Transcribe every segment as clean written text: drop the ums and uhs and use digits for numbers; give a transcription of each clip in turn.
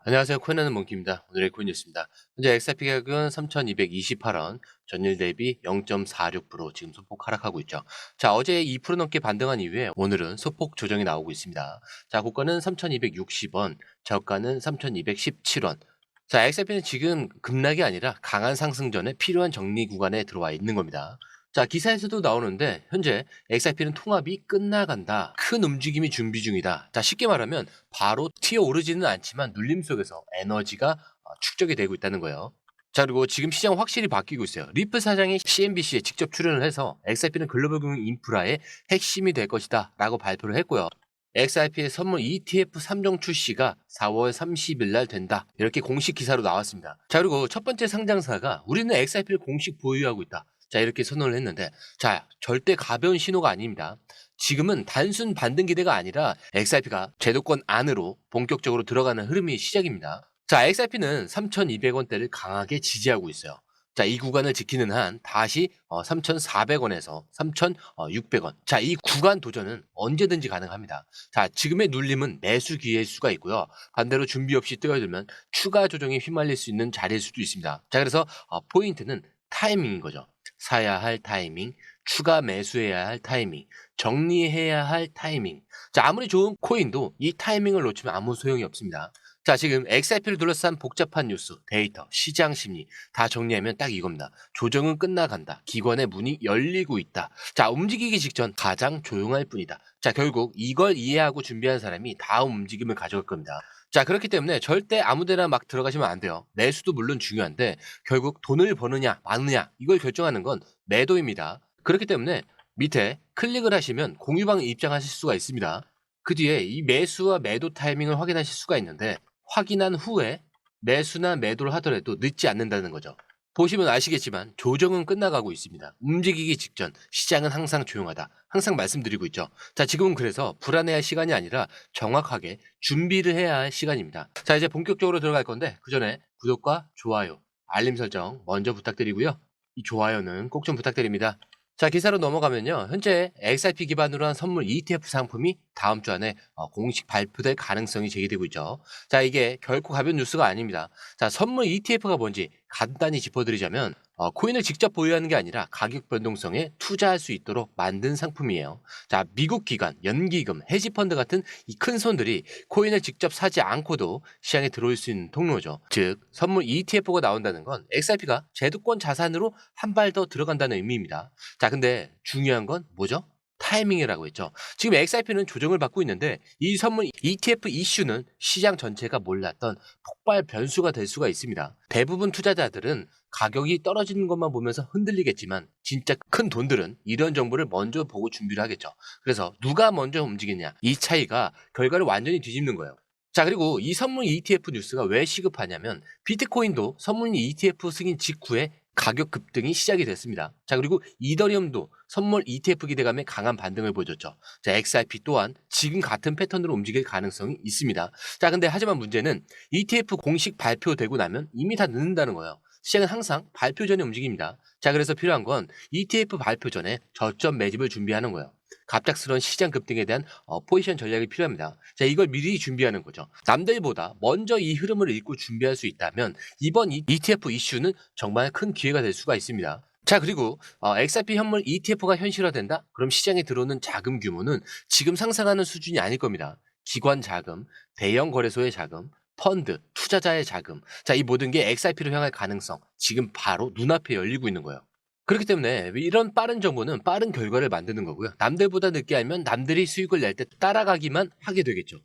안녕하세요. 코인하는 몽키입니다. 오늘의 코인 뉴스입니다. 현재 XRP 가격은 3,228원, 전일 대비 0.46% 지금 소폭 하락하고 있죠. 자, 어제 2% 넘게 반등한 이후에 오늘은 소폭 조정이 나오고 있습니다. 자, 고가는 3,260원, 저가는 3,217원. 자, XRP는 지금 급락이 아니라 강한 상승 전에 필요한 정리 구간에 들어와 있는 겁니다. 자, 기사에서도 나오는데 현재 XRP는 통합이 끝나간다. 큰 움직임이 준비 중이다. 자, 쉽게 말하면 바로 튀어오르지는 않지만 눌림 속에서 에너지가 축적이 되고 있다는 거예요. 자, 그리고 지금 시장은 확실히 바뀌고 있어요. 리플 사장이 CNBC에 직접 출연을 해서 XRP는 글로벌 금융 인프라의 핵심이 될 것이다 라고 발표를 했고요. XRP의 선물 ETF 3종 출시가 4월 30일 날 된다. 이렇게 공식 기사로 나왔습니다. 자, 그리고 첫 번째 상장사가 우리는 XRP를 공식 보유하고 있다. 자, 이렇게 선언을 했는데, 자, 절대 가벼운 신호가 아닙니다. 지금은 단순 반등 기대가 아니라 XRP가 제도권 안으로 본격적으로 들어가는 흐름이 시작입니다. 자, XRP는 3,200원대를 강하게 지지하고 있어요. 자, 이 구간을 지키는 한 다시 3,400원에서 3,600원. 자, 이 구간 도전은 언제든지 가능합니다. 자, 지금의 눌림은 매수 기회일 수가 있고요. 반대로 준비 없이 뛰어들면 추가 조정에 휘말릴 수 있는 자리일 수도 있습니다. 자, 그래서 포인트는 타이밍인 거죠. 사야 할 타이밍, 추가 매수해야 할 타이밍, 정리해야 할 타이밍. 자, 아무리 좋은 코인도 이 타이밍을 놓치면 아무 소용이 없습니다. 자, 지금 XRP를 둘러싼 복잡한 뉴스, 데이터, 시장 심리 다 정리하면 딱 이겁니다. 조정은 끝나간다. 기관의 문이 열리고 있다. 자, 움직이기 직전 가장 조용할 뿐이다. 자, 결국 이걸 이해하고 준비한 사람이 다음 움직임을 가져갈 겁니다. 자, 그렇기 때문에 절대 아무데나 막 들어가시면 안 돼요. 매수도 물론 중요한데 결국 돈을 버느냐 마느냐 이걸 결정하는 건 매도입니다. 그렇기 때문에 밑에 클릭을 하시면 공유방 입장하실 수가 있습니다. 그 뒤에 이 매수와 매도 타이밍을 확인하실 수가 있는데 확인한 후에 매수나 매도를 하더라도 늦지 않는다는 거죠. 보시면 아시겠지만 조정은 끝나가고 있습니다. 움직이기 직전 시장은 항상 조용하다. 항상 말씀드리고 있죠. 자, 지금은 그래서 불안해할 시간이 아니라 정확하게 준비를 해야 할 시간입니다. 자, 이제 본격적으로 들어갈 건데 그 전에 구독과 좋아요, 알림 설정 먼저 부탁드리고요. 이 좋아요는 꼭 좀 부탁드립니다. 자, 기사로 넘어가면요. 현재 XRP 기반으로 한 선물 ETF 상품이 다음 주 안에 공식 발표될 가능성이 제기되고 있죠. 자, 이게 결코 가벼운 뉴스가 아닙니다. 자, 선물 ETF가 뭔지 간단히 짚어드리자면 코인을 직접 보유하는 게 아니라 가격 변동성에 투자할 수 있도록 만든 상품이에요. 자, 미국 기관, 연기금, 헤지펀드 같은 이 큰 손들이 코인을 직접 사지 않고도 시장에 들어올 수 있는 통로죠. 즉, 선물 ETF가 나온다는 건 XRP가 제도권 자산으로 한 발 더 들어간다는 의미입니다. 자, 근데 중요한 건 뭐죠? 타이밍이라고 했죠. 지금 XRP는 조정을 받고 있는데 이 선물 ETF 이슈는 시장 전체가 몰랐던 폭발 변수가 될 수가 있습니다. 대부분 투자자들은 가격이 떨어지는 것만 보면서 흔들리겠지만 진짜 큰 돈들은 이런 정보를 먼저 보고 준비를 하겠죠. 그래서 누가 먼저 움직이냐 이 차이가 결과를 완전히 뒤집는 거예요. 자, 그리고 이 선물 ETF 뉴스가 왜 시급하냐면 비트코인도 선물 ETF 승인 직후에 가격 급등이 시작이 됐습니다. 자, 그리고 이더리움도 선물 ETF 기대감에 강한 반등을 보여줬죠. 자, XRP 또한 지금 같은 패턴으로 움직일 가능성이 있습니다. 자, 근데 하지만 문제는 ETF 공식 발표되고 나면 이미 다 늦는다는 거예요. 시장은 항상 발표 전에 움직입니다. 자, 그래서 필요한 건 ETF 발표 전에 저점 매집을 준비하는 거예요. 갑작스러운 시장 급등에 대한 포지션 전략이 필요합니다. 자, 이걸 미리 준비하는 거죠. 남들보다 먼저 이 흐름을 읽고 준비할 수 있다면 이번 ETF 이슈는 정말 큰 기회가 될 수가 있습니다. 자, 그리고 XRP 현물 ETF가 현실화된다? 그럼 시장에 들어오는 자금 규모는 지금 상상하는 수준이 아닐 겁니다. 기관 자금, 대형 거래소의 자금, 펀드, 투자자의 자금. 자, 이 모든 게 XRP로 향할 가능성 지금 바로 눈앞에 열리고 있는 거예요. 그렇기 때문에 이런 빠른 정보는 빠른 결과를 만드는 거고요. 남들보다 늦게 알면 남들이 수익을 낼 때 따라가기만 하게 되겠죠.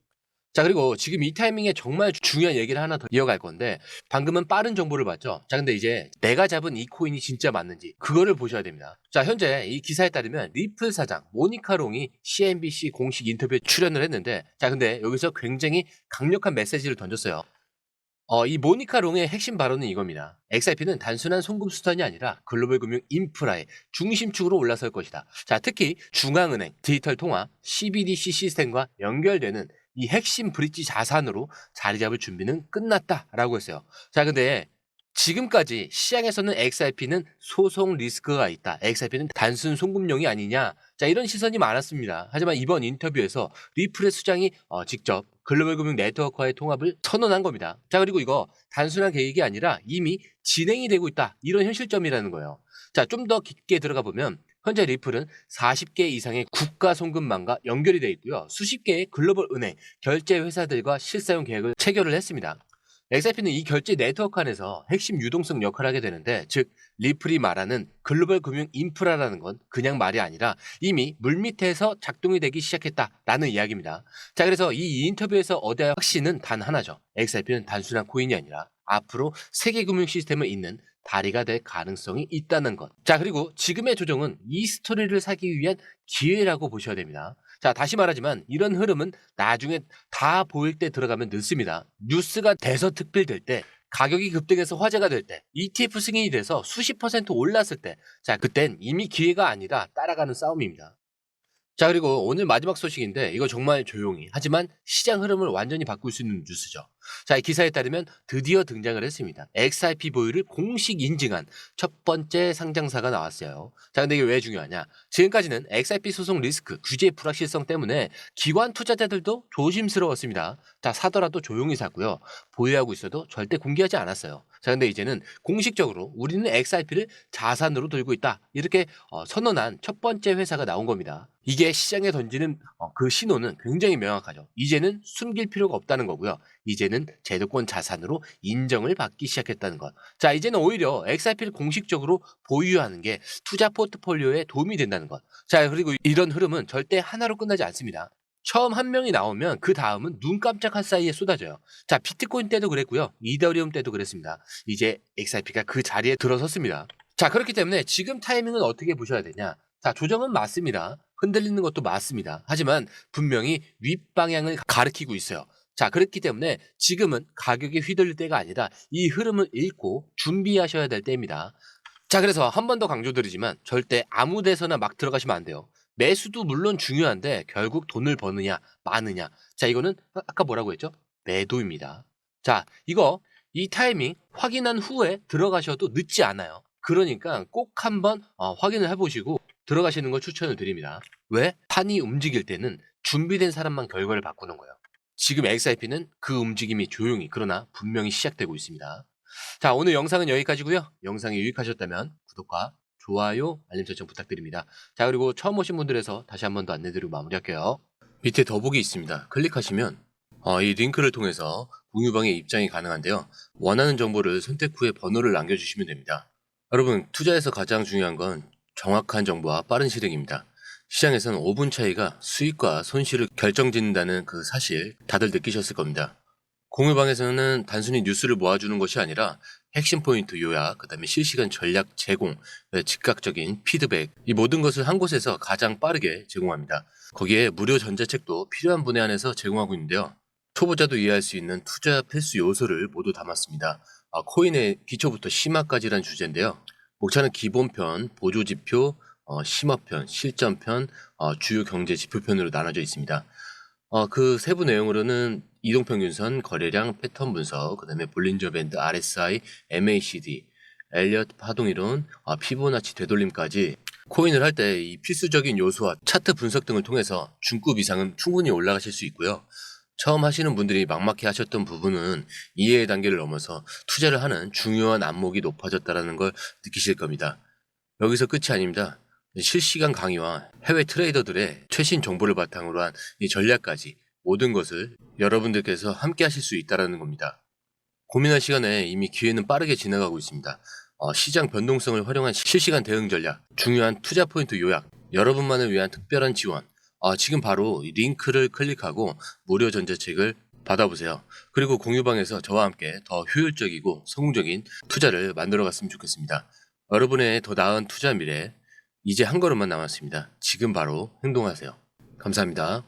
자, 그리고 지금 이 타이밍에 정말 중요한 얘기를 하나 더 이어갈 건데 방금은 빠른 정보를 봤죠. 자, 근데 이제 내가 잡은 이 코인이 진짜 맞는지 그거를 보셔야 됩니다. 자, 현재 이 기사에 따르면 리플 사장 모니카 롱이 CNBC 공식 인터뷰에 출연을 했는데 자, 근데 여기서 굉장히 강력한 메시지를 던졌어요. 이 모니카 롱의 핵심 발언은 이겁니다. XRP는 단순한 송금 수단이 아니라 글로벌 금융 인프라의 중심축으로 올라설 것이다. 자, 특히 중앙은행, 디지털 통화, CBDC 시스템과 연결되는 이 핵심 브릿지 자산으로 자리 잡을 준비는 끝났다라고 했어요. 자, 근데 지금까지 시장에서는 XRP는 소송 리스크가 있다. XRP는 단순 송금용이 아니냐. 자, 이런 시선이 많았습니다. 하지만 이번 인터뷰에서 리플의 수장이 직접 글로벌 금융 네트워크와의 통합을 선언한 겁니다. 자, 그리고 이거 단순한 계획이 아니라 이미 진행이 되고 있다. 이런 현실점이라는 거예요. 자, 좀 더 깊게 들어가 보면 현재 리플은 40개 이상의 국가 송금망과 연결이 되어 있고요. 수십 개의 글로벌 은행, 결제 회사들과 실사용 계획을 체결을 했습니다. XRP는 이 결제 네트워크 안에서 핵심 유동성 역할을 하게 되는데, 즉 리플이 말하는 글로벌 금융 인프라라는 건 그냥 말이 아니라 이미 물밑에서 작동이 되기 시작했다라는 이야기입니다. 자, 그래서 이 인터뷰에서 얻어야 확신은 단 하나죠. XRP는 단순한 코인이 아니라 앞으로 세계 금융 시스템을 잇는 다리가 될 가능성이 있다는 것. 자, 그리고 지금의 조정은 이 스토리를 사기 위한 기회라고 보셔야 됩니다. 자, 다시 말하지만 이런 흐름은 나중에 다 보일 때 들어가면 늦습니다. 뉴스가 대서특필될 때, 가격이 급등해서 화제가 될 때, ETF 승인이 돼서 수십 퍼센트 올랐을 때, 자, 그땐 이미 기회가 아니라 따라가는 싸움입니다. 자, 그리고 오늘 마지막 소식인데 이거 정말 조용히 하지만 시장 흐름을 완전히 바꿀 수 있는 뉴스죠. 자, 이 기사에 따르면 드디어 등장을 했습니다. XRP 보유를 공식 인증한 첫 번째 상장사가 나왔어요. 자, 근데 이게 왜 중요하냐? 지금까지는 XRP 소송 리스크, 규제 불확실성 때문에 기관 투자자들도 조심스러웠습니다. 자, 사더라도 조용히 사고요. 보유하고 있어도 절대 공개하지 않았어요. 자, 근데 이제는 공식적으로 우리는 XRP를 자산으로 들고 있다. 이렇게 선언한 첫 번째 회사가 나온 겁니다. 이게 시장에 던지는 그 신호는 굉장히 명확하죠. 이제는 숨길 필요가 없다는 거고요. 이제는 제도권 자산으로 인정을 받기 시작했다는 것. 자, 이제는 오히려 XRP를 공식적으로 보유하는 게 투자 포트폴리오에 도움이 된다는 것. 자, 그리고 이런 흐름은 절대 하나로 끝나지 않습니다. 처음 한 명이 나오면 그 다음은 눈 깜짝할 사이에 쏟아져요. 자, 비트코인 때도 그랬고요. 이더리움 때도 그랬습니다. 이제 XRP가 그 자리에 들어섰습니다. 자, 그렇기 때문에 지금 타이밍은 어떻게 보셔야 되냐? 자, 조정은 맞습니다. 흔들리는 것도 맞습니다. 하지만 분명히 윗방향을 가리키고 있어요. 자, 그렇기 때문에 지금은 가격에 휘둘릴 때가 아니라 이 흐름을 읽고 준비하셔야 될 때입니다. 자, 그래서 한 번 더 강조드리지만 절대 아무 데서나 막 들어가시면 안 돼요. 매수도 물론 중요한데 결국 돈을 버느냐 마느냐. 자, 이거는 아까 뭐라고 했죠? 매도입니다. 자, 이 타이밍 확인한 후에 들어가셔도 늦지 않아요. 그러니까 꼭 한번 확인을 해보시고 들어가시는 걸 추천을 드립니다. 왜? 판이 움직일 때는 준비된 사람만 결과를 바꾸는 거예요. 지금 XRP는 그 움직임이 조용히 그러나 분명히 시작되고 있습니다. 자, 오늘 영상은 여기까지고요. 영상이 유익하셨다면 구독과 좋아요, 알림 설정 부탁드립니다. 자, 그리고 처음 오신 분들에서 다시 한 번 더 안내드리고 마무리할게요. 밑에 더보기 있습니다. 클릭하시면 이 링크를 통해서 공유방에 입장이 가능한데요. 원하는 정보를 선택 후에 번호를 남겨주시면 됩니다. 여러분, 투자에서 가장 중요한 건 정확한 정보와 빠른 실행입니다. 시장에서는 5분 차이가 수익과 손실을 결정짓는다는 그 사실 다들 느끼셨을 겁니다. 공유방에서는 단순히 뉴스를 모아주는 것이 아니라 핵심 포인트 요약, 그 다음에 실시간 전략 제공, 즉각적인 피드백, 이 모든 것을 한 곳에서 가장 빠르게 제공합니다. 거기에 무료 전자책도 필요한 분에 한해서 제공하고 있는데요. 초보자도 이해할 수 있는 투자 필수 요소를 모두 담았습니다. 코인의 기초부터 심화까지란 주제인데요. 목차는 기본편, 보조지표, 심화편, 실전편, 주요 경제 지표편으로 나눠져 있습니다. 그 세부 내용으로는 이동평균선, 거래량, 패턴 분석, 그 다음에 볼린저 밴드, RSI, MACD, 엘리엇 파동이론, 피보나치 되돌림까지 코인을 할 때 이 필수적인 요소와 차트 분석 등을 통해서 중급 이상은 충분히 올라가실 수 있고요. 처음 하시는 분들이 막막해 하셨던 부분은 이해의 단계를 넘어서 투자를 하는 중요한 안목이 높아졌다는 걸 느끼실 겁니다. 여기서 끝이 아닙니다. 실시간 강의와 해외 트레이더들의 최신 정보를 바탕으로 한 이 전략까지 모든 것을 여러분들께서 함께 하실 수 있다는 겁니다. 고민할 시간에 이미 기회는 빠르게 지나가고 있습니다. 시장 변동성을 활용한 실시간 대응 전략, 중요한 투자 포인트 요약, 여러분만을 위한 특별한 지원, 지금 바로 이 링크를 클릭하고 무료 전자책을 받아보세요. 그리고 공유방에서 저와 함께 더 효율적이고 성공적인 투자를 만들어 갔으면 좋겠습니다. 여러분의 더 나은 투자 미래, 이제 한 걸음만 남았습니다. 지금 바로 행동하세요. 감사합니다.